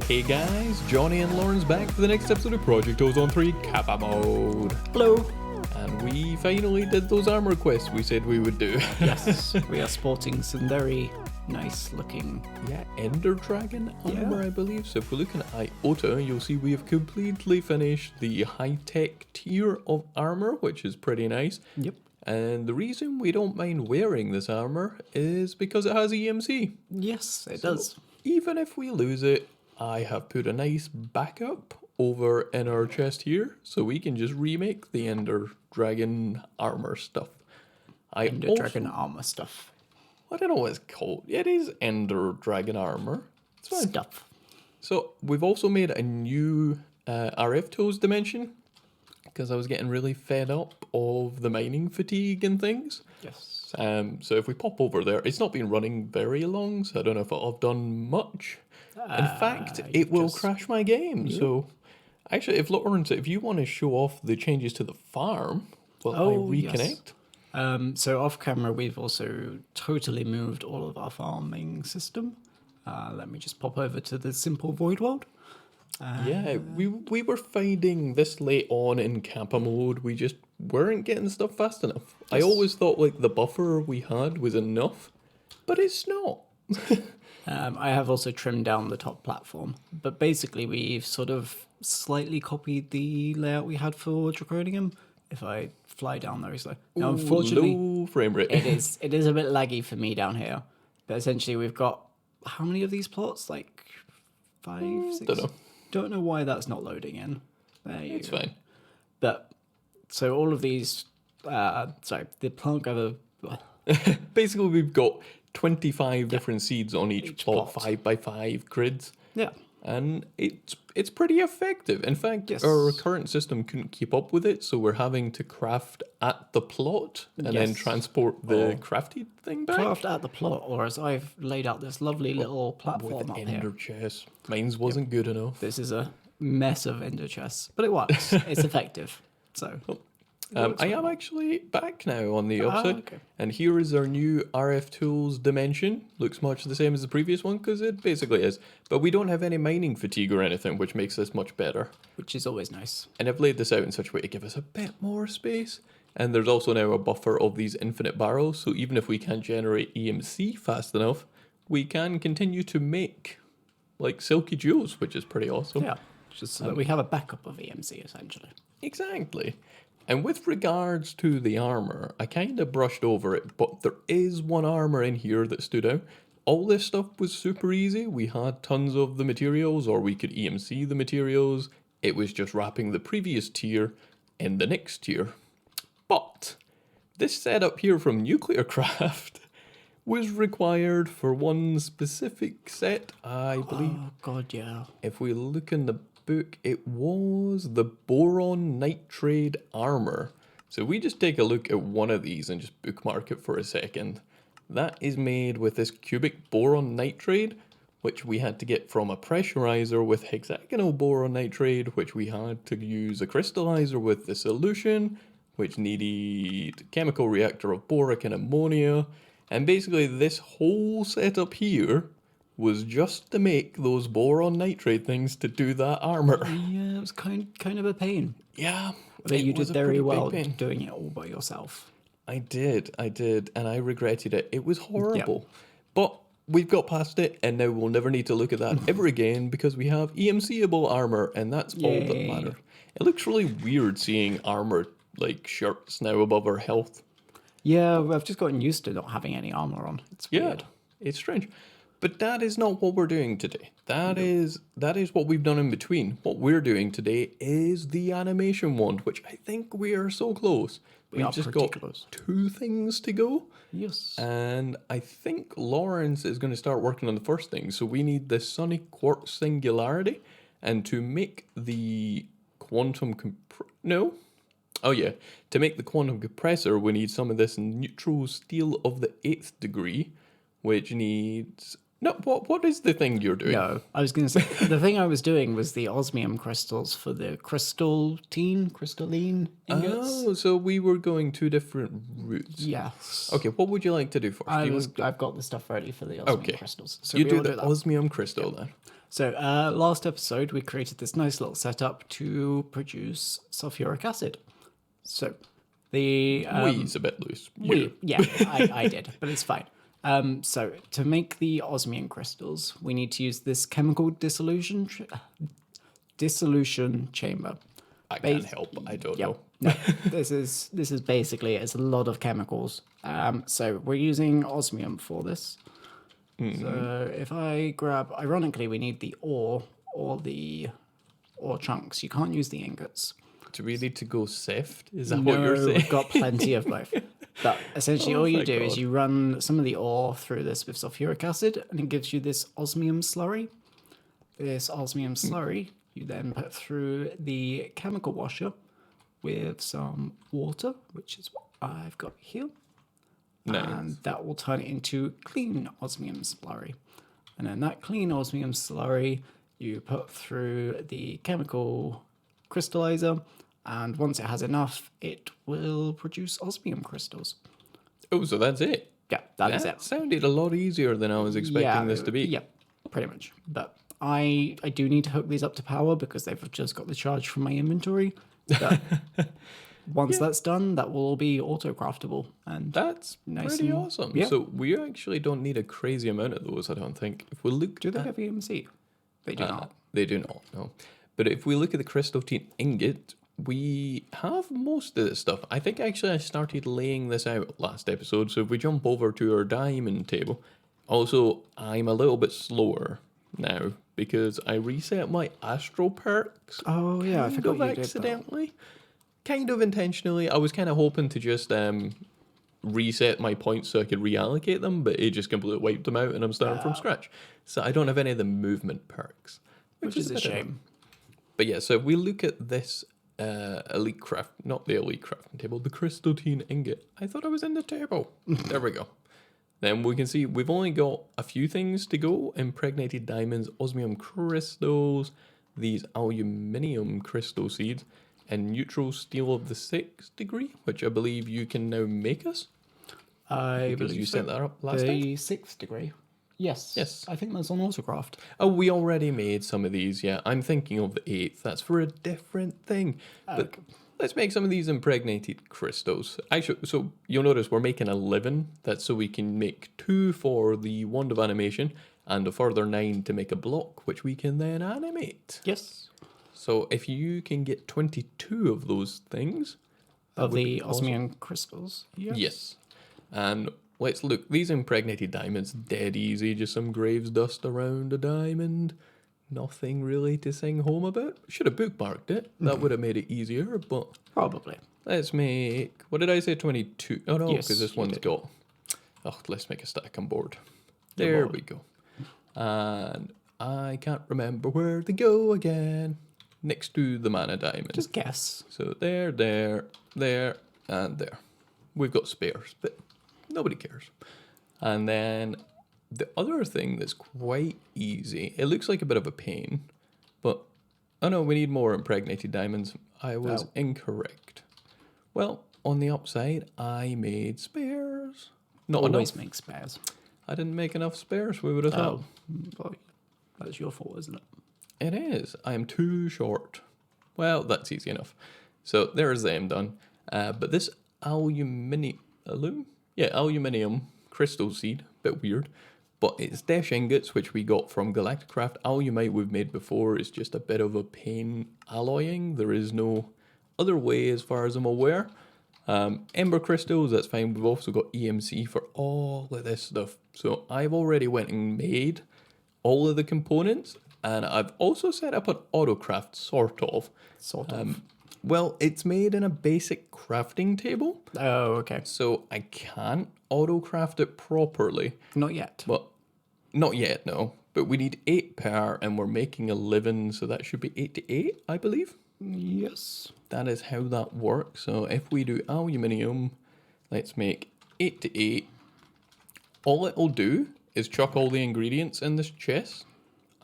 Hey guys, Johnny and Lauren's back for the next episode of Project Ozone 3 Kappa Mode. Hello. And we finally did those armor quests we said we would do. Yes, we are sporting some very nice looking... Yeah, Ender Dragon armor, I believe. So if we're looking at Iota, you'll see we have completely finished the high-tech tier of armor, which is pretty nice. Yep. And the reason we don't mind wearing this armor is because it has EMC. Yes, it does. Even if we lose it, I have put a nice backup over in our chest here, so we can just remake the Ender Dragon armor stuff. Ender Dragon armor stuff. I don't know what it's called. It is Ender Dragon armor. It's fine. Stuff. So we've also made a new RF Toes dimension, because I was getting really fed up of the mining fatigue and things. Yes. So if we pop over there, it's not been running very long, so I don't know if I've done much. In fact, it will crash my game. Yeah. So actually, if you want to show off the changes to the farm, will I reconnect? Yes. So off camera, we've also totally moved all of our farming system. Let me just pop over to the simple void world. Yeah, we were finding this late on in Kappa mode, we just weren't getting stuff fast enough. Yes. I always thought like the buffer we had was enough, but it's not. I have also trimmed down the top platform, but basically we've sort of slightly copied the layout we had for Draconium. If I fly down very slow. Now, unfortunately, low frame rate. it is a bit laggy for me down here, but essentially we've got how many of these plots? Like 5, 6? Don't know. Don't know why that's not loading in. There you go. It's fine. But so all of these, the plant gather. Basically, we've got 25 different seeds on each plot, 5x5 grids. Yeah. And it's pretty effective. In fact, our current system couldn't keep up with it, so we're having to craft at the plot and then transport the crafted thing back. Craft at the plot, or as I've laid out this lovely little platform with up ender here. chest. Mine's wasn't good enough. This is a mess of ender chests, but it works. It's effective. So. I am actually back now on the upside, and here is our new RF Tools dimension. Looks much the same as the previous one, because it basically is. But we don't have any mining fatigue or anything, which makes this much better. Which is always nice. And I've laid this out in such a way to give us a bit more space. And there's also now a buffer of these infinite barrels, so even if we can't generate EMC fast enough, we can continue to make, like, silky jewels, which is pretty awesome. Yeah, just so that we have a backup of EMC, essentially. Exactly. And with regards to the armor, I kind of brushed over it, but there is one armor in here that stood out. All this stuff was super easy. We had tons of the materials, or we could EMC the materials. It was just wrapping the previous tier in the next tier. But this setup here from Nuclear Craft was required for one specific set, I believe. Oh, God, yeah. If we look in the book, it was the boron nitride armor. So we just take a look at one of these and just bookmark it for a second. That is made with this cubic boron nitride, which we had to get from a pressurizer with hexagonal boron nitride, which we had to use a crystallizer with the solution, which needed chemical reactor of boric and ammonia. And basically this whole setup here was just to make those boron nitride things to do that armor. Yeah, it was kind of a pain. Yeah. But you did very well doing it all by yourself. I did, and I regretted it. It was horrible. Yeah. But we've got past it, and now we'll never need to look at that ever again, because we have EMC-able armor, and that's all that matters. It looks really weird seeing armor, like, shirts now above our health. Yeah, I've just gotten used to not having any armor on. It's weird. It's strange. But that is not what we're doing today. That is what we've done in between. What we're doing today is the animation wand, which I think we are so close. We've just got close. 2 things to go. Yes. And I think Lawrence is going to start working on the first thing. So we need the Sunny Quartz Singularity. And to make the quantum to make the quantum compressor, we need some of this neutral steel of the 8th degree, which needs... No, what is the thing you're doing? No, I was going to say, the thing I was doing was the osmium crystals for the crystalline ingots. Oh, so we were going 2 different routes. Yes. Okay, what would you like to do first? I've got the stuff ready for the osmium crystals. So you do the osmium crystal then. So, last episode, we created this nice little setup to produce sulfuric acid. So, the We's a bit loose. You. I did, but it's fine. So, to make the osmium crystals, we need to use this chemical dissolution chamber. I can't help. I don't know. No, this is basically it's a lot of chemicals. So we're using osmium for this. So if I grab, ironically, we need the ore or the ore chunks. You can't use the ingots. Do we need to go sift? Is that what you're saying? We've got plenty of both. But essentially, all you thank do is God. you run some of the ore through this with sulfuric acid, and it gives you this osmium slurry. This osmium slurry, you then put through the chemical washer with some water, which is what I've got here. Nice. And that will turn it into clean osmium slurry. And then that clean osmium slurry, you put through the chemical crystallizer, and once it has enough, it will produce osmium crystals. Oh, so that's it. Yeah, that is That it. sounded a lot easier than I was expecting this to be. Yeah, pretty much. But I do need to hook these up to power because they've just got the charge from my inventory. But once that's done, that will all be auto-craftable. And That's Nice pretty and- awesome. yeah. So we actually don't need a crazy amount of those, I don't think. If we look do they at have EMC? They do not. They do not, no. But if we look at the crystalline ingot, we have most of this stuff. I think actually I started laying this out last episode. So if we jump over to our diamond table, also I'm a little bit slower now because I reset my astro perks. Oh, yeah, I Kind forgot of you did that. accidentally. Kind of intentionally. I was kind of hoping to just reset my points so I could reallocate them, but it just completely wiped them out and I'm starting from scratch. So I don't have any of the movement perks. Which is a bit annoying. shame. But yeah, so if we look at this elite craft, not the elite crafting table, the crystalline ingot. I thought I was in the table. There we go. Then we can see we've only got a few things to go. Impregnated diamonds, osmium crystals, these aluminium crystal seeds, and neutral steel of the 6th degree, which I believe you can now make us. I Because believe you so. set that up last time. The 6th degree. Yes. Yes. I think that's on Autocraft. Oh, we already made some of these, yeah. I'm thinking of the 8th. That's for a different thing. But Okay. let's make some of these impregnated crystals. Actually, so you'll notice we're making 11. That's so we can make 2 for the wand of animation and a further 9 to make a block, which we can then animate. Yes. So if you can get 22 of those things. Of would the be awesome. osmium crystals. Yes. And let's look. These impregnated diamonds, dead easy. Just some graves dust around a diamond. Nothing really to sing home about. Should have bookmarked it. That would have made it easier. But Probably. let's make. What did I say? 22. Oh no, Yes, because this you one's did. got. Oh, let's make a stack on board. You're There bored. we go. And I can't remember where to go again. Next to the mana diamond. Just guess. So there, and there. We've got spares, but nobody cares. And then the other thing that's quite easy, it looks like a bit of a pain, but oh no, we need more impregnated diamonds. I was Oh. incorrect. Well, on the upside, I made spares. Not Always enough. make spares. I didn't make enough spares, we would have thought. Oh. Well, that's your fault, isn't it? It is. I am too short. Well, that's easy enough. So there's them done. But this aluminium crystal seed, bit weird. But it's Dash ingots, which we got from Galacticraft. Alumite we've made before is just a bit of a pain alloying. There is no other way as far as I'm aware. Ember crystals, that's fine. We've also got EMC for all of this stuff. So I've already went and made all of the components. And I've also set up an autocraft, sort of. Sort of. Well, it's made in a basic crafting table. Oh, okay. So I can't autocraft it properly. Not yet. But not yet, no. But we need 8 per, and we're making 11, so that should be 8 to 8, I believe. Yes. That is how that works. So if we do aluminium, let's make 8 to 8. All it'll do is chuck all the ingredients in this chest,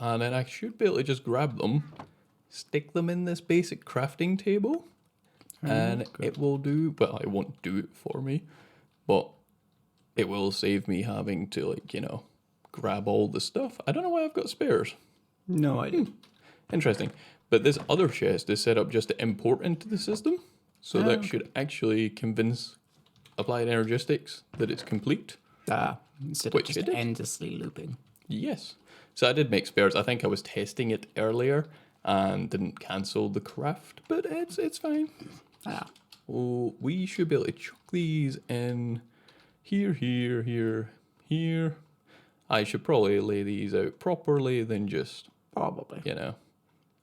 and then I should be able to just grab them, stick them in this basic crafting table, and it will do, well, it won't do it for me, but it will save me having to, like, grab all the stuff. I don't know why I've got spares. No idea. Interesting. But this other chest is set up just to import into the system. So that okay. should actually convince Applied Energistics that it's complete. Instead Which of it just is. endlessly looping. Yes. So I did make spares. I think I was testing it earlier and didn't cancel the craft, but it's fine. Ah, Oh, we should be able to chuck these in here, here, here, here. I should probably lay these out properly than just, probably.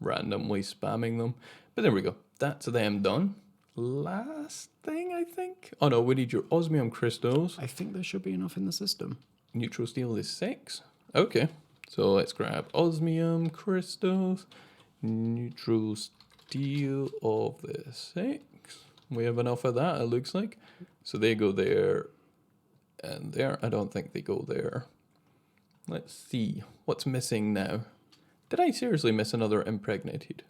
randomly spamming them. But there we go. That's them done. Last thing, I think. Oh no, we need your osmium crystals. I think there should be enough in the system. Neutral steel is 6. Okay. So let's grab osmium crystals. Neutral steel of the 6. We have enough of that, it looks like. So they go there and there. I don't think they go there. Let's see. What's missing now? Did I seriously miss another impregnated?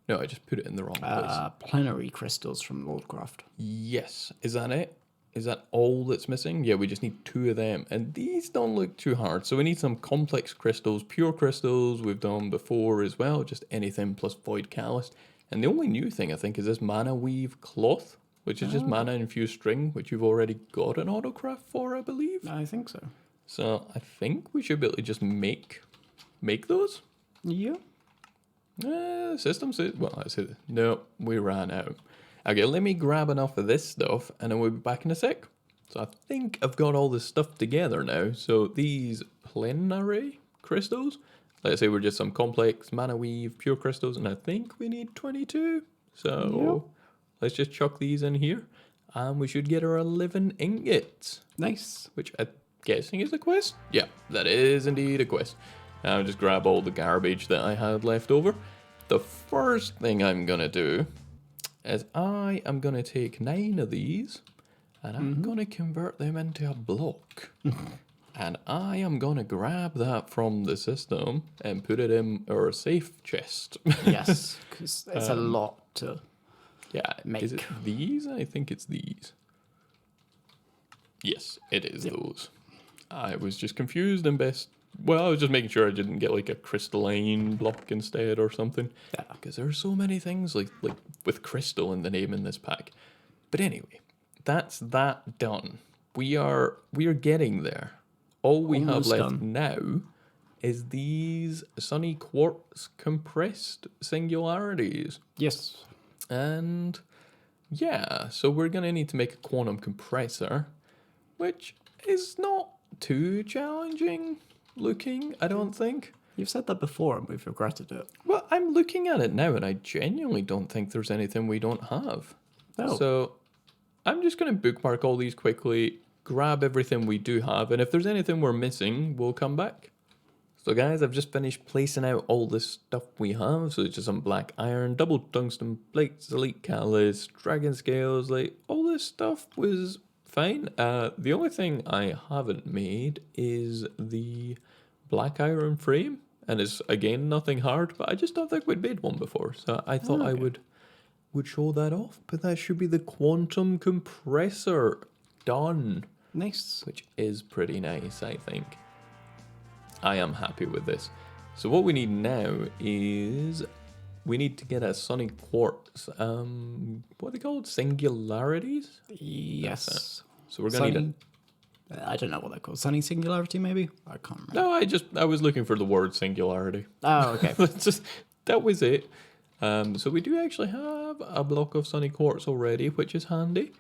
No, I just put it in the wrong place. Plenary crystals from Lordcraft. Yes. Is that it? Is that all that's missing? Yeah, we just need 2 of them. And these don't look too hard. So we need some complex crystals, pure crystals we've done before as well. Just anything plus void callus. And the only new thing, I think, is this mana weave cloth, which is just mana infused string, which you've already got an autocraft for, I believe. I think so. So I think we should be able to just make those. Yeah. System says, well, I said, no, we ran out. Okay, let me grab enough of this stuff and then we'll be back in a sec. So I think I've got all this stuff together now. So these plenary crystals, let's say we're just some complex mana weave pure crystals, and I think we need 22. So let's just chuck these in here and we should get our 11 ingots. Nice. Which I'm guessing is a quest? Yeah, that is indeed a quest. I'll just grab all the garbage that I had left over. The first thing I'm going to do is I am going to take 9 of these and I'm going to convert them into a block. And I am going to grab that from the system and put it in our safe chest. Yes, because it's a lot to Yeah, make. Is it these? I think it's these. Yes, it is those. I was just confused and I was just making sure I didn't get like a crystalline block instead or something. Yeah. Because there are so many things like with crystal in the name in this pack. But anyway, that's that done. We are getting there. All we Almost have left done. now is these sunny quartz compressed singularities. Yes. And yeah, so we're going to need to make a quantum compressor, which is not too challenging looking, I don't think. You've said that before and we've regretted it. Well, I'm looking at it now and I genuinely don't think there's anything we don't have. Oh. So I'm just going to bookmark all these quickly, grab everything we do have, and if there's anything we're missing, we'll come back. So guys, I've just finished placing out all this stuff we have. So it's just some black iron, double tungsten plates, elite callus, dragon scales, like all this stuff was fine. The only thing I haven't made is the black iron frame. And it's again nothing hard, but I just don't think we'd made one before. So I thought I would show that off. But that should be the quantum compressor done. Nice. Which is pretty nice, I think. I am happy with this. So what we need now is we need to get a sunny quartz. What are they called? Singularities? Yes. So we're gonna need I don't know what they're called. Sunny singularity, maybe? I can't remember. No, I was looking for the word singularity. Oh, okay. That was it. So we do actually have a block of sunny quartz already, which is handy.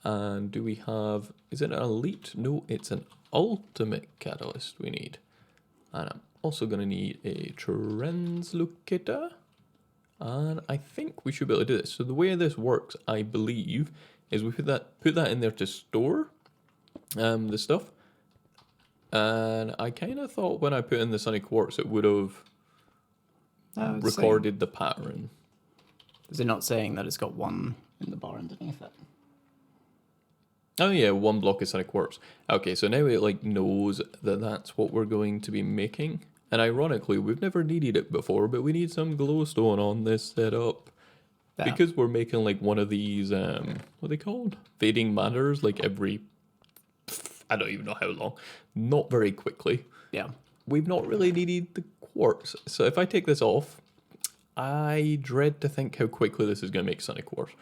And do we have, is it an elite? No, it's an ultimate catalyst we need. And I'm also going to need a translocator. And I think we should be able to do this. So the way this works, I believe, is we put that in there to store the stuff. And I kind of thought when I put in the sunny quartz, it would have recorded the pattern. Is it not saying that it's got one in the bar underneath it? Oh yeah, 1 block of sunny quartz. Okay, so now it knows that that's what we're going to be making. And ironically, we've never needed it before, but we need some glowstone on this setup. Yeah. Because we're making one of these, what are they called? Fading matters, every, I don't even know how long. Not very quickly. Yeah. we've not really needed the quartz. So if I take this off, I dread to think how quickly this is going to make sunny quartz.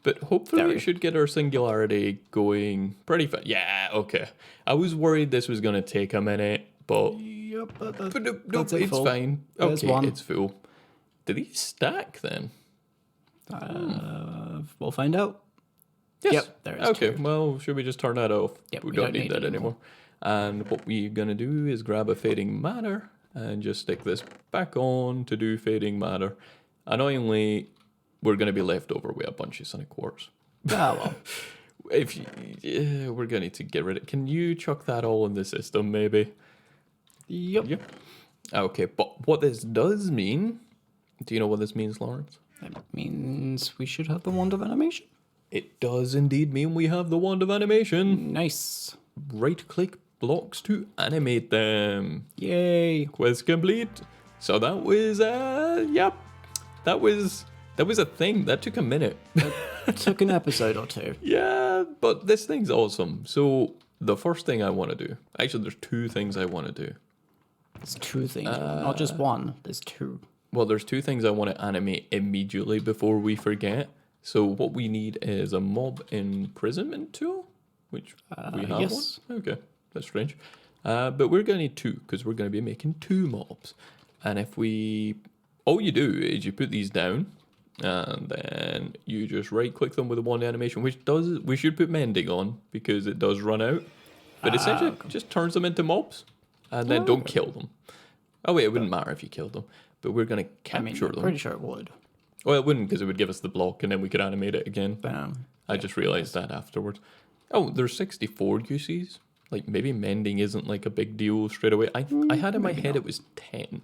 But hopefully There we it go. should get our singularity going pretty fast. Yeah, okay. I was worried this was going to take a minute, but Yep, But nope, that's it it's full. fine. There's Okay, one. it's full. Do these stack then? We'll find out. Yes. Yep, there is Okay, two. well, should we just turn that off? Yep, we we don't don't need need that it anymore. And what we're going to do is grab a fading matter and just stick this back on to do fading matter. Annoyingly, we're going to be left over with a bunch of sonic quartz. Ah, well. If you, yeah, we're going to need to get rid of it. Can you chuck that all in the system, maybe? Yep. Yep. Okay, but what this does mean, do you know what this means, Lawrence? That means we should have the wand of animation. It does indeed mean we have the wand of animation. Nice. Right click blocks to animate them. Yay. Quest complete. So that was yep. That was a thing. That took a minute. It took an episode or two. Yeah, but this thing's awesome. So the first thing I want to do, actually there's two things I want to do. It's two things, not just one. There's two. Well, there's two things I want to animate immediately before we forget. So what we need is a mob imprisonment tool, which we have yes. one. Okay, that's strange. But we're going to need two because we're going to be making two mobs. And if we, all you do is you put these down, and then you just right click them with the wand animation, which does, we should put mending on because it does run out. But essentially just turns them into mobs, and then don't kill them. Oh wait, it wouldn't matter if you killed them, but we're going to I mean, capture I'm them. pretty sure it would. Well, it wouldn't because it would give us the block and then we could animate it again. I just realized that afterwards. Oh, there's 64 uses. Like maybe mending isn't like a big deal straight away. I had in my head it was 10.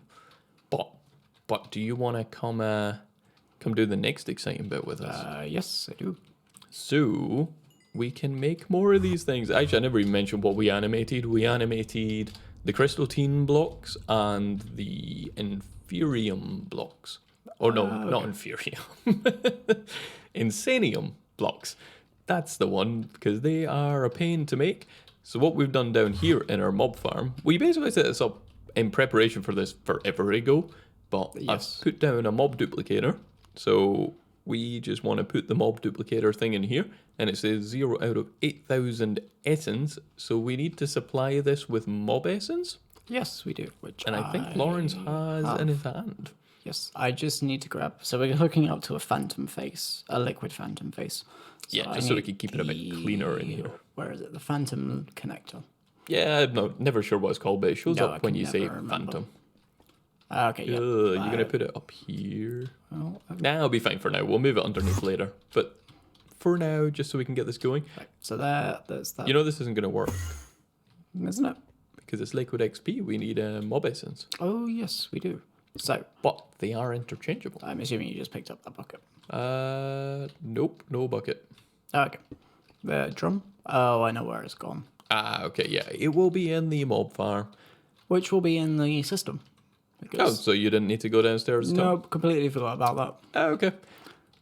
But do you want to come do the next exciting bit with us? Yes, I do. So we can make more of these things. Actually, I never even mentioned what we animated. We animated the crystalline blocks and the inferium blocks. Or no, not inferium. Insanium blocks. That's the one, because they are a pain to make. So what we've done down here in our mob farm, we basically set this up in preparation for this forever ago, but Yes. I've put down a mob duplicator. So we just want to put the mob duplicator thing in here, and it says 0 out of 8,000 essence. So we need to supply this with mob essence, Yes, we do. Which and I think Lawrence has in his hand. Yes, I just need to grab. So we're hooking up to a phantom face, a liquid phantom face. Yeah, I just so we need can keep it a bit cleaner in here. Where is it? The phantom connector. Yeah, I'm never sure what it's called, but it shows No, I up when can you say never remember. phantom. Okay, yeah. You're going to put it up here. Well, Nah, it'll be fine for now. We'll move it underneath later. But for now, just so we can get this going. right, so there's that. You know this isn't going to work Isn't it? because it's liquid XP. We need mob essence. Oh, yes, we do. So But they are interchangeable. I'm assuming you just picked up that bucket. Nope, no bucket. Okay. The drum? Oh, I know where it's gone. Okay, yeah. It will be in the mob farm. Which will be in the system. Oh, Because so you didn't need to go downstairs at all? nope, completely forgot about that. Okay.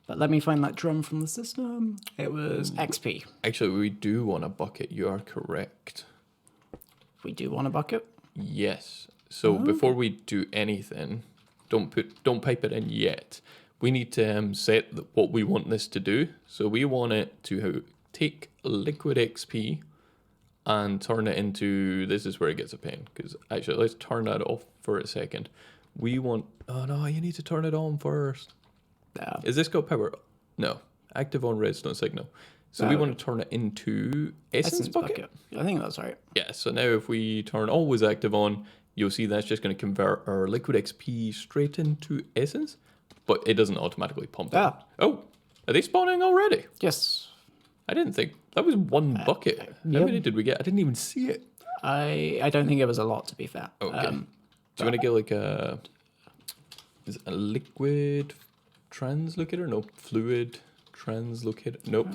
But let me find that drum from the system. It was XP. Actually, we do want a bucket. You are correct. We do want a bucket. Yes. So before we do anything, don't pipe it in yet. We need to set what we want this to do. So we want it to take liquid XP and turn it into, this is where it gets a pain. Because actually, let's turn that off for a second. We want, oh no, you need to turn it on first. Is this got power? No. Active on redstone signal. So we want to turn it into essence bucket. I think that's right. Yeah, so now if we turn always active on, you'll see that's just going to convert our liquid XP straight into essence, but it doesn't automatically pump it. Oh, are they spawning already? Yes. I didn't think. That was one bucket. How many did we get? I didn't even see it. I don't think it was a lot, to be fair. Okay. Do you want to get like is it a liquid translocator? No, fluid translocator. Nope.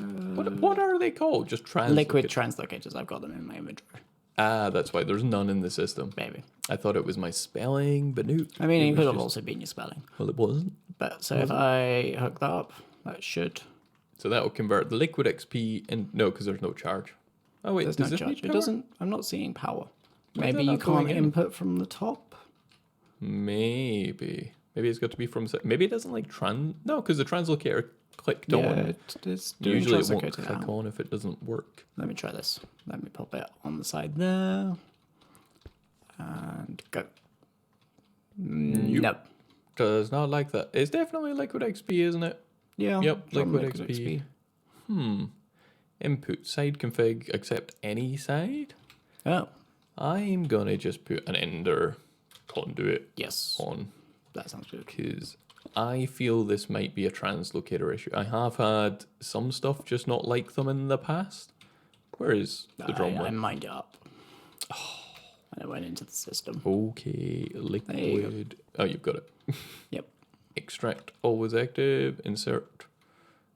What are they called? Just translocator. Liquid translocators. I've got them in my inventory. Ah, that's why there's none in the system. Maybe. I thought it was my spelling, but no. I mean, it it was could have just- also been your spelling. Well, it wasn't. But so if I hook that up, that should. So that will convert the liquid XP and no, because there's no charge. Oh wait, There's does no this charge. need It power? doesn't. I'm not seeing power. Maybe you can't input from the top. Maybe it's got to be from. Maybe it doesn't like No, because the translocator clicked on. It's doing Usually it won't translocator click now. on if it doesn't work. Let me try this. Let me pop it on the side there. And go. No. Does not like that. It's definitely liquid XP, isn't it? Yeah. Yep, from liquid XP. Input side config accept any side. Oh. I'm gonna just put an ender conduit Yes. on That sounds good. because I feel this might be a translocator issue. I have had some stuff just not like them in the past. Where is the drum I went? mined it up. And it went into the system. Okay, liquid. Oh, you've got it. Yep. Extract always active. Insert.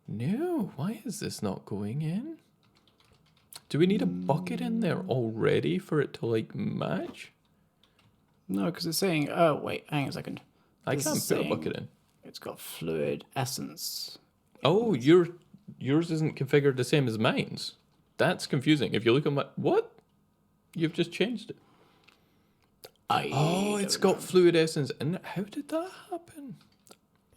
No, why is this not going in? Do we need a bucket in there already for it to like match? No, because it's saying, oh, wait, hang on a second. I This can't is put a saying bucket in. It's got fluid essence. Oh, yours isn't configured the same as mine's. That's confusing. If you look at my what? You've just changed it. It's got fluid essence. And how did that happen?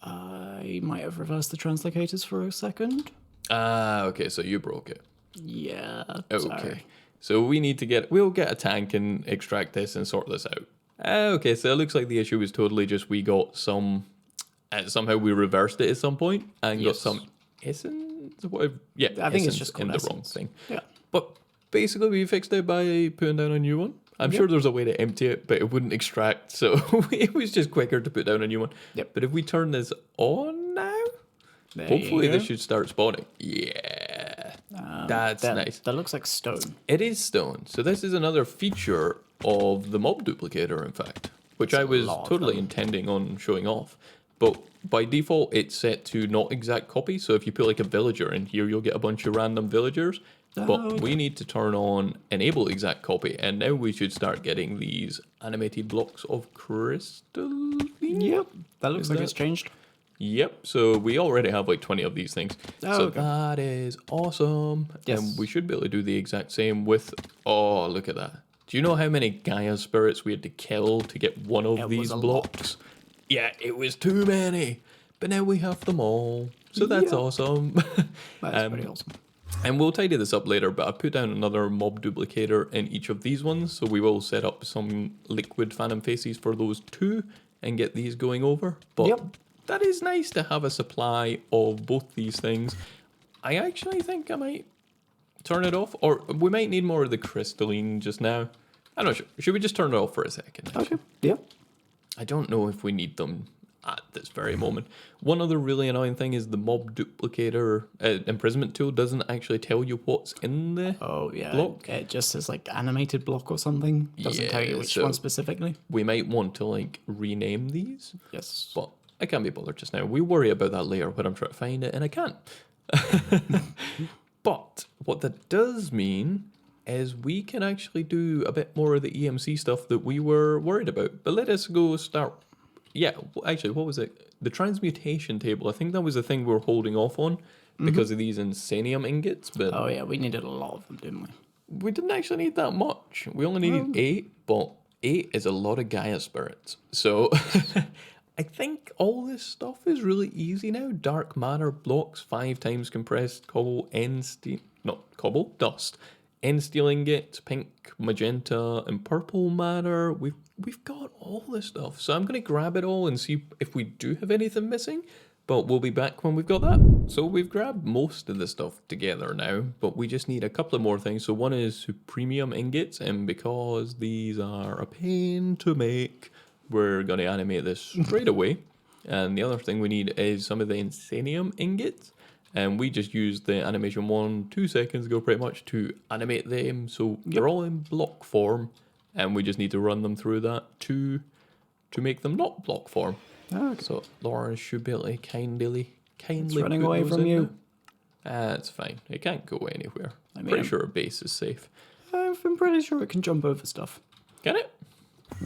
I might have reversed the translocators for a second. Okay, so you broke it. Yeah. Okay. Sorry. So we'll get a tank and extract this and sort this out. Okay, so it looks like the issue was totally just we got some, somehow we reversed it at some point and got some essence. Yeah, I think it's essence just in called the wrong essence. thing. Yeah. But basically, we fixed it by putting down a new one. I'm sure there's a way to empty it, but it wouldn't extract, so it was just quicker to put down a new one. Yep. But if we turn this on now, hopefully this should start spawning. Yeah, that's nice. That looks like stone. It is stone. So this is another feature of the mob duplicator, in fact, which I was totally intending on showing off. But by default, it's set to not exact copy. So if you put like a villager in here, you'll get a bunch of random villagers. But we need to turn on enable exact copy. And now we should start getting these animated blocks of crystalline. Yep. That looks like it's changed. Yep, so we already have like 20 of these things. So okay. that is awesome. Yes. And we should be able to do the exact same with... Oh, look at that. Do you know how many Gaia spirits we had to kill to get one of these blocks? Yeah, it was too many. But now we have them all. So that's awesome. That's pretty awesome. And we'll tidy this up later, but I put down another mob duplicator in each of these ones. So we will set up some liquid phantom faces for those two and get these going over. But that is nice to have a supply of both these things. I actually think I might turn it off, or we might need more of the crystalline just now. I'm not sure. Should we just turn it off for a second? Okay. Yep. I don't know if we need them at this very moment. One other really annoying thing is the mob duplicator imprisonment tool doesn't actually tell you what's in the block. It just says like animated block or something. Doesn't tell you which one specifically. We might want to like rename these. Yes. But I can't be bothered just now. We worry about that later when I'm trying to find it and I can't. But what that does mean is we can actually do a bit more of the EMC stuff that we were worried about. But let us go start. Yeah, actually, what was it? The transmutation table. I think that was the thing we were holding off on because of these insanium ingots. But oh yeah, we needed a lot of them, didn't we? We didn't actually need that much. We only needed 8, but 8 is a lot of Gaia spirits. So I think all this stuff is really easy now. Dark matter blocks, 5 times compressed cobble, dust. End steel ingots, pink, magenta, and purple matter. We've got all this stuff. So I'm going to grab it all and see if we do have anything missing. But we'll be back when we've got that. So we've grabbed most of the stuff together now, but we just need a couple of more things. So one is premium ingots, and because these are a pain to make, we're going to animate this straight away. And the other thing we need is some of the insanium ingots. And we just used the animation 2 seconds ago pretty much to animate them. So they're all in block form. And we just need to run them through that to make them not block form. Okay. So Lauren should be able to kindly it's running away from you. That's fine. It can't go anywhere. I'm pretty sure our base is safe. I'm pretty sure it can jump over stuff. Can it?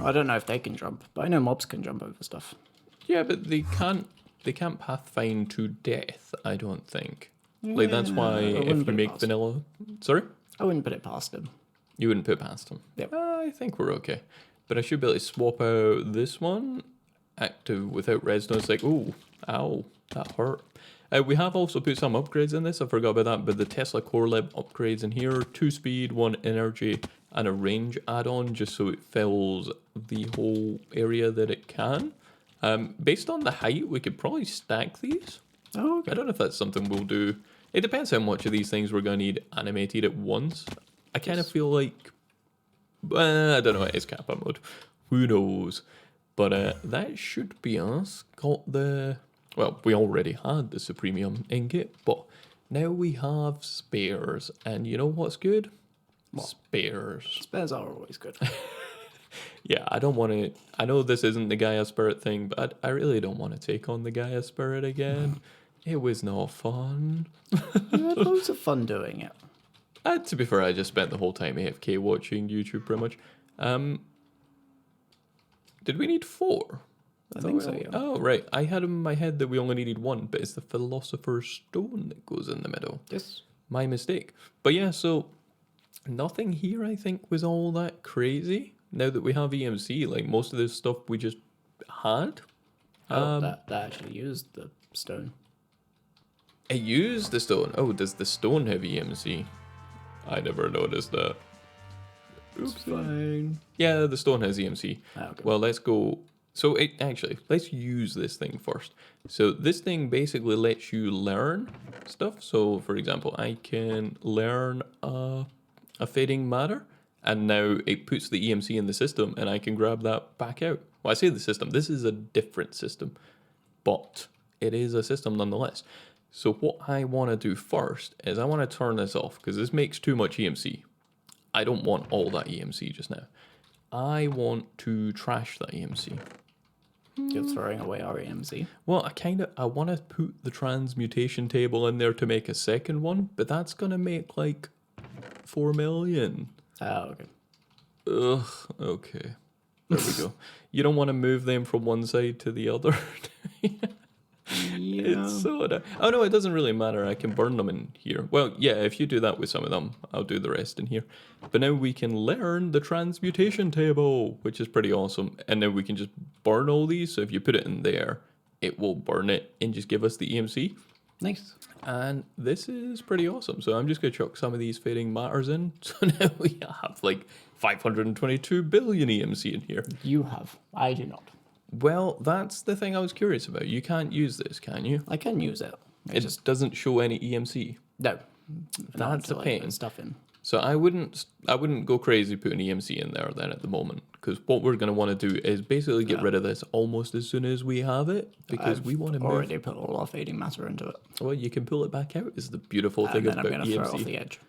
I don't know if they can jump, but I know mobs can jump over stuff. Yeah, but they can't pathfind to death, I don't think. Like, that's why if you make vanilla... Sorry? I wouldn't put it past him. You wouldn't put past them. Yep. I think we're okay. But I should be able to swap out this one, active without redstone. It's like, ooh, ow, that hurt. We have also put some upgrades in this. I forgot about that. But the Tesla Core Lab upgrades in here: 2 speed, 1 energy, and a range add-on, just so it fills the whole area that it can. Based on the height, we could probably stack these. Oh, okay. I don't know if that's something we'll do. It depends how much of these things we're going to need animated at once. I kind of feel like... I don't know, it is Kappa mode. Who knows? But that should be us. Got the... Well, we already had the Supremium ingot, but now we have spares. And you know what's good? What? Spares. Spares are always good. Yeah, I don't want to... I know this isn't the Gaia Spirit thing, but I really don't want to take on the Gaia Spirit again. It was not fun. We had loads of fun doing it. To be fair, I just spent the whole time AFK watching YouTube pretty much. Did we need 4? I think so, yeah. Oh, right. I had in my head that we only needed 1, but it's the Philosopher's Stone that goes in the middle. Yes. My mistake. But yeah, so nothing here I think was all that crazy. Now that we have EMC, like most of this stuff we just had. That actually used the stone. It used the stone. Oh, does the stone have EMC? I never noticed that. Oops. Fine. Yeah, the stone has EMC. Okay. Well, let's go. So let's use this thing first. So this thing basically lets you learn stuff. So for example, I can learn a fading matter, and now it puts the EMC in the system, and I can grab that back out. Well, I say the system. This is a different system, but it is a system nonetheless. So what I want to do first is I want to turn this off because this makes too much EMC. I don't want all that EMC just now. I want to trash that EMC. You're throwing away our EMC. Well, I want to put the transmutation table in there to make a second one, but that's going to make like 4 million. Oh, okay. Ugh, okay. There we go. You don't want to move them from one side to the other. Yeah. It's so... Oh, no, it doesn't really matter. I can burn them in here. Well, yeah, if you do that with some of them, I'll do the rest in here. But now we can learn the transmutation table, which is pretty awesome. And now we can just burn all these. So if you put it in there, it will burn it and just give us the EMC. Nice. And this is pretty awesome. So I'm just going to chuck some of these fading matters in. So now we have like 522 billion EMC in here. You have. I do not. Well, that's the thing I was curious about. You can't use this, can you? I can use it. It just doesn't show any EMC. No. That's a pain. Stuff in. So I wouldn't go crazy putting EMC in there then at the moment, because what we're going to want to do is basically get rid of this almost as soon as we have it, because we want to move. Already put all our fading matter into it. Well, you can pull it back out. Is the beautiful thing And then about I'm going to throw it off EMC. the edge.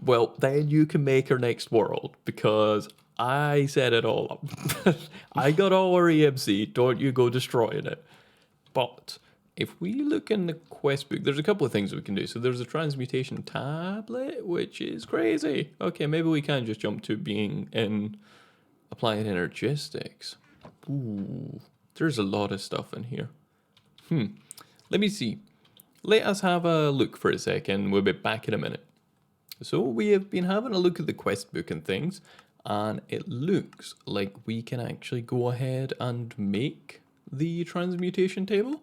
Well, then you can make our next world, because I set it all up. I got all our EMC. Don't you go destroying it. But if we look in the quest book, there's a couple of things we can do. So there's a transmutation tablet, which is crazy. Okay, maybe we can just jump to being in applied energistics. Ooh, there's a lot of stuff in here. Let me see. Let us have a look for a second. We'll be back in a minute. So we have been having a look at the quest book and things, and it looks like we can actually go ahead and make the transmutation table.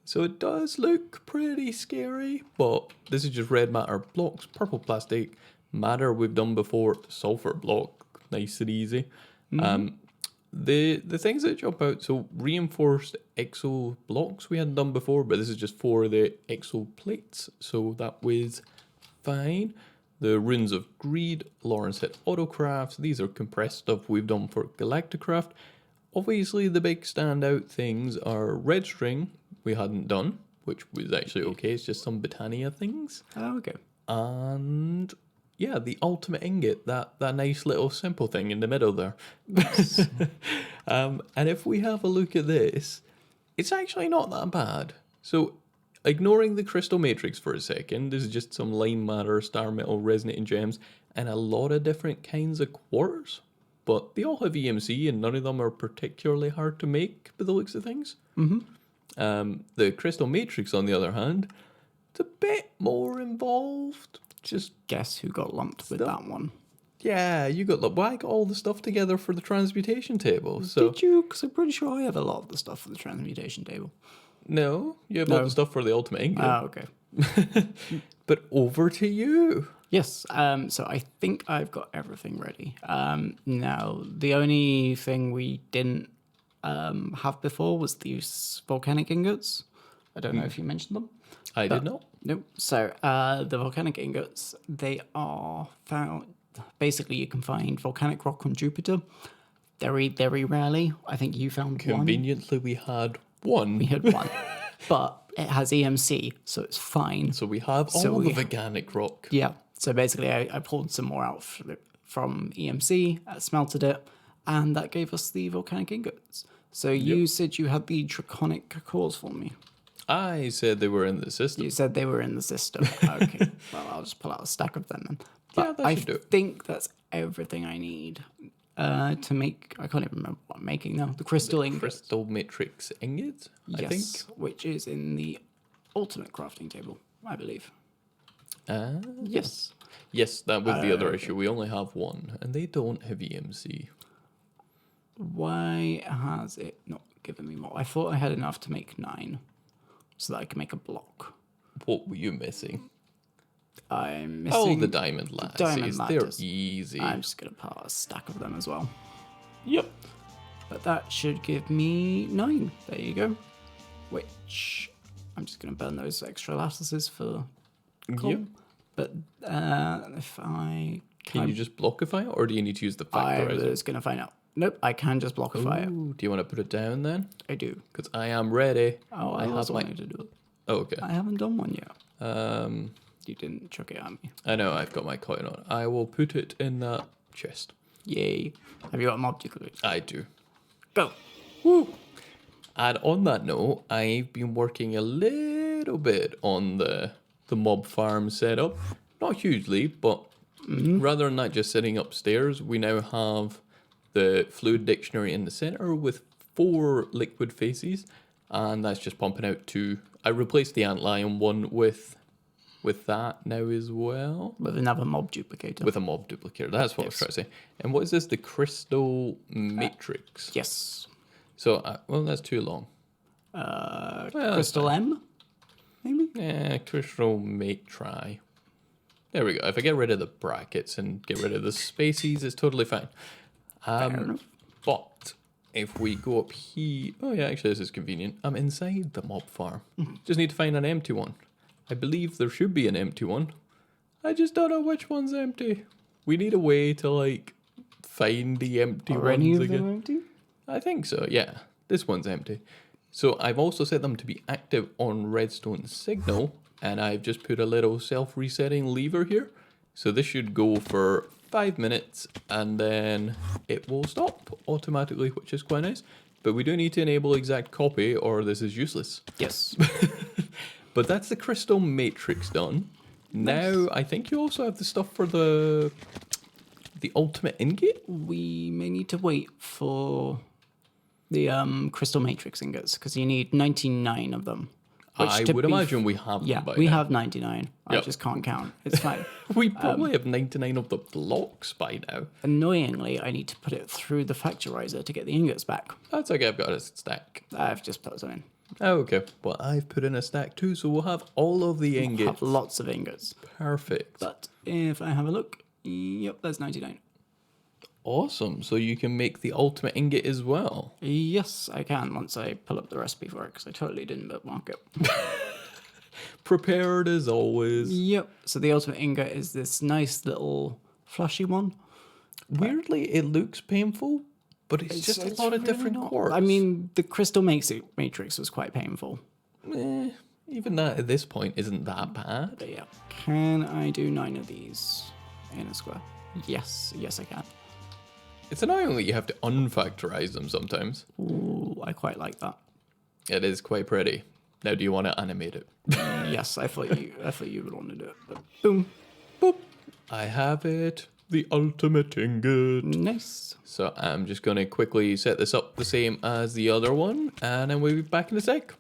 So it does look pretty scary, but this is just red matter blocks, purple plastic, matter we've done before, sulfur block, nice and easy. The things that jump out, so reinforced exo blocks we hadn't done before, but this is just for the exo plates, so that was fine. The Runes of Greed, Lawrence hit Autocrafts, these are compressed stuff we've done for Galacticraft. Obviously the big standout things are Red String, we hadn't done, which was actually okay, it's just some Botania things. Oh, okay. And yeah, the ultimate ingot, that nice little simple thing in the middle there. And if we have a look at this, it's actually not that bad. So ignoring the crystal matrix for a second, this is just some lime matter, star metal, resonating gems, and a lot of different kinds of quarters. But they all have EMC and none of them are particularly hard to make by the looks of things. The crystal matrix, on the other hand, it's a bit more involved. Just Guess who got lumped with that one? Yeah, you got well, I got all the stuff together for the transmutation table. So Did you? Because I'm pretty sure I have a lot of the stuff for the transmutation table. no, you have all No. the stuff for the ultimate ingot. Ah, okay. But over to you. Yes. So I think I've got everything ready. Now the only thing we didn't have before was these volcanic ingots. I don't know if you mentioned them. I did not. Nope. So the volcanic ingots, they are found. Basically, you can find volcanic rock on Jupiter. Very, very rarely. I think you found one. Conveniently, we had one. We had one, but it has EMC, so it's fine. So we have all the volcanic rock. Yeah. So basically, I pulled some more out from EMC, smelted it, and that gave us the volcanic ingots. So you said you had the draconic cores for me. I said they were in the system. You said they were in the system. Okay. Well, I'll just pull out a stack of them then. But that should do it. think that's everything I need to make. I can't even remember what I'm making now. The crystal ingot. Crystal matrix ingot, I think. Which is in the ultimate crafting table, I believe. Yes. Yes, that was the other issue. We only have one, and they don't have EMC. Why has it not given me more? I thought I had enough to make 9, so that I can make a block. What were you missing? I'm missing. Oh, the diamond lattices. diamond lattice. They're easy. I'm just gonna put a stack of them as well. Yep. But that should give me 9. There you go. Which I'm just gonna burn those extra lattices for coal. Yep. But if I Can you just blockify it, or do you need to use the I factorizer? was gonna find out. Nope, I can just blockify it. Ooh, do you want to put it down then? I do. Because I am ready. Oh, I also wanted to do it. Oh, okay. I haven't done one yet. Um, You didn't chuck it at me. I know I've got my coin on. I will put it in that chest. Yay. Have you got a mob duplicator? I do. Go. Woo! And on that note, I've been working a little bit on the mob farm setup. Not hugely, but rather than that just sitting upstairs, we now have the fluid dictionary in the center with 4 liquid faces, and that's just pumping out 2. I replaced the antlion one with that now as well. With another mob duplicator. With a mob duplicator. That's what I was trying to say. And what is this? The crystal matrix. Yes. So, well, that's too long. Crystal M? Maybe? Yeah, crystal matri. There we go. If I get rid of the brackets and get rid of the spaces, it's totally fine. Fair enough. But if we go up here... Oh, yeah, actually, this is convenient. I'm inside the mob farm. Just need to find an empty one. I believe there should be an empty one. I just don't know which one's empty. We need a way to, like, find the empty Are ones any of again. them empty? I think so, yeah. This one's empty. So I've also set them to be active on redstone signal, and I've just put a little self-resetting lever here. So this should go for 5 minutes, and then it will stop automatically, which is quite nice. But we do need to enable exact copy, or this is useless. Yes. But that's the crystal matrix done. Now, I think you also have the stuff for the ultimate ingot? We may need to wait for the crystal matrix ingots, because you need 99 of them. I would imagine we have them Yeah, by we now. have 99. I Yep. just can't count. It's fine. We probably have 99 of the blocks by now. Annoyingly, I need to put it through the factorizer to get the ingots back. That's okay, I've got a stack. I've just put some in. Oh, okay. Well, I've put in a stack too, so we'll have all of the I ingots. have lots of ingots. Perfect. But if I have a look, yep, there's 99. Awesome. So you can make the ultimate ingot as well. Yes, I can once I pull up the recipe for it, because I totally didn't bookmark it. Prepared as always. Yep. So the ultimate ingot is this nice little flushy one. Weirdly, it looks painful, but it's just a lot of really different not. quartz. I mean, the crystal matrix was quite painful. Even that at this point isn't that bad. But yeah. Can I do 9 of these in a square? Yes. Yes, I can. It's annoying that you have to unfactorize them sometimes. Ooh, I quite like that. It is quite pretty. Now, do you want to animate it? Yes, I thought you would want to do it. But boom. Boop. I have it. The ultimate ingot. Nice. So I'm just going to quickly set this up the same as the other one, and then we'll be back in a sec.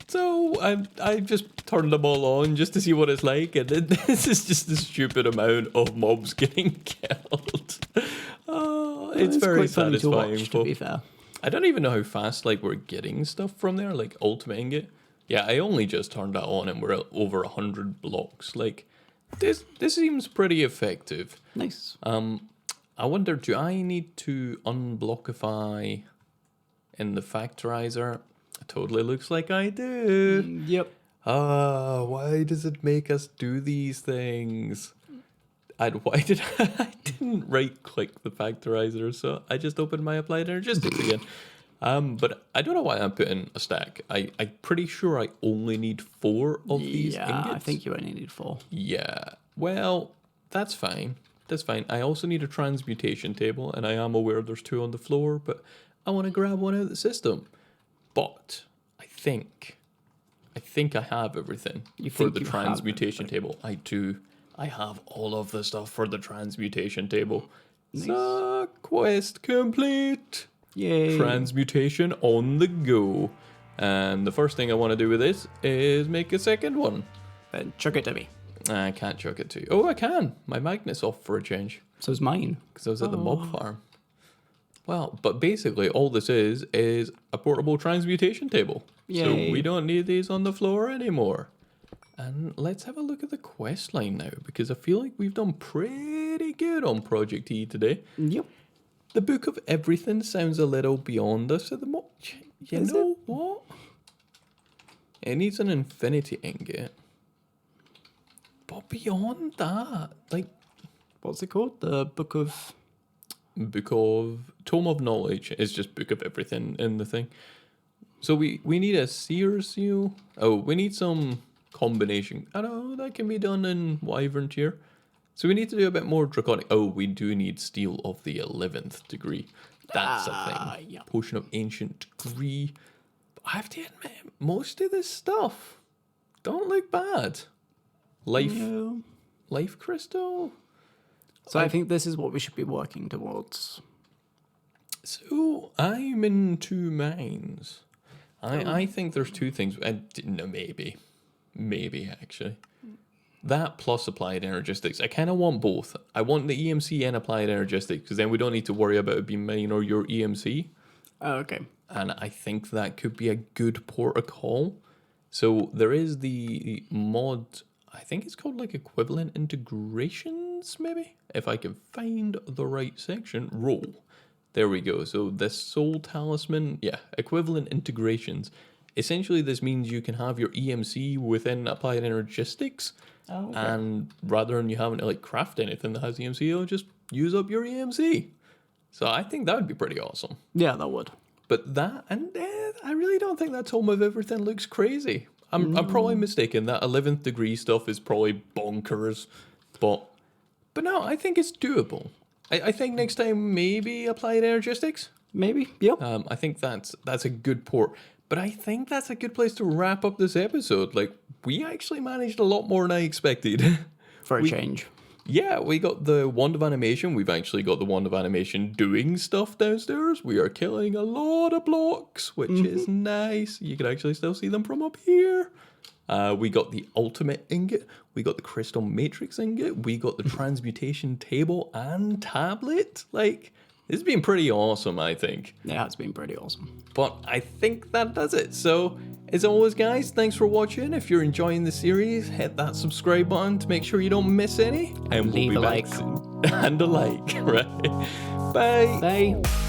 So I just turned them all on just to see what it's like, and then this is just the stupid amount of mobs getting killed. Oh, it's very quite funny to satisfying. watch, to be fair. I don't even know how fast like we're getting stuff from there, like ultimate ingot. Yeah, I only just turned that on, and we're at over 100 blocks. Like this seems pretty effective. Nice. I wonder, do I need to unblockify in the factorizer? It totally looks like I do. Yep. Why does it make us do these things? Why did I didn't right click the factorizer, so I just opened my applied energistics again. But I don't know why I'm putting a stack. I'm pretty sure I only need 4 of these ingots. Yeah, I think you only need 4. Yeah. Well, that's fine. That's fine. I also need a transmutation table, and I am aware there's 2 on the floor, but I want to grab one out of the system. But I think I have everything for the transmutation table. I do. I have all of the stuff for the transmutation table. Nice. So, quest complete. Yay. Transmutation on the go. And the first thing I want to do with this is make a second one. Then chuck it to me. I can't chuck it to you. Oh, I can. My magnet's off for a change. So's mine. Because I was at the mob farm. Well, but basically all this is a portable transmutation table. Yay. So we don't need these on the floor anymore. And let's have a look at the quest line now, because I feel like we've done pretty good on Project E today. Yep. The Book of Everything sounds a little beyond us at the moment. You know what? It needs an infinity ingot. But beyond that, like... What's it called? The Book of... Tome of Knowledge is just Book of Everything in the thing. So we need a seer seal. Oh, we need some combination. I know that can be done in Wyvern tier. So we need to do a bit more draconic. Oh, we do need Steel of the 11th degree. That's a thing. Yeah. Potion of Ancient Degree. I have to admit, most of this stuff don't look bad. Life Crystal. So I think this is what we should be working towards. So I'm in 2 minds. I think there's 2 things. I didn't know, maybe actually. That plus applied energistics. I kind of want both. I want the EMC and applied energistics, because then we don't need to worry about it being mine or your EMC. Oh, okay. And I think that could be a good port of call. So there is the mod, I think it's called like equivalent integrations, maybe? If I can find the right section. Roll. There we go. So this soul talisman, yeah, equivalent integrations. Essentially, this means you can have your EMC within applied energistics. Oh, okay. And rather than you having to like craft anything that has EMC, you'll just use up your EMC. So I think that would be pretty awesome. Yeah, that would. But that, and I really don't think that Tome of Everything looks crazy. I'm probably mistaken. That 11th degree stuff is probably bonkers. But no, I think it's doable. I think next time maybe applied energistics. Maybe, yep. I think that's a good port. But I think that's a good place to wrap up this episode. Like, we actually managed a lot more than I expected. For a change. Yeah, we got the Wand of Animation. We've actually got the Wand of Animation doing stuff downstairs. We are killing a lot of blocks, which is nice. You can actually still see them from up here. We got the Ultimate Ingot. We got the Crystal Matrix Ingot. We got the Transmutation Table and Tablet. Like, this has been pretty awesome, I think. Yeah, it's been pretty awesome. But I think that does it. So, as always, guys, thanks for watching. If you're enjoying the series, hit that subscribe button to make sure you don't miss any. And Leave we'll be a back like. soon. And a like, right? Bye. Bye.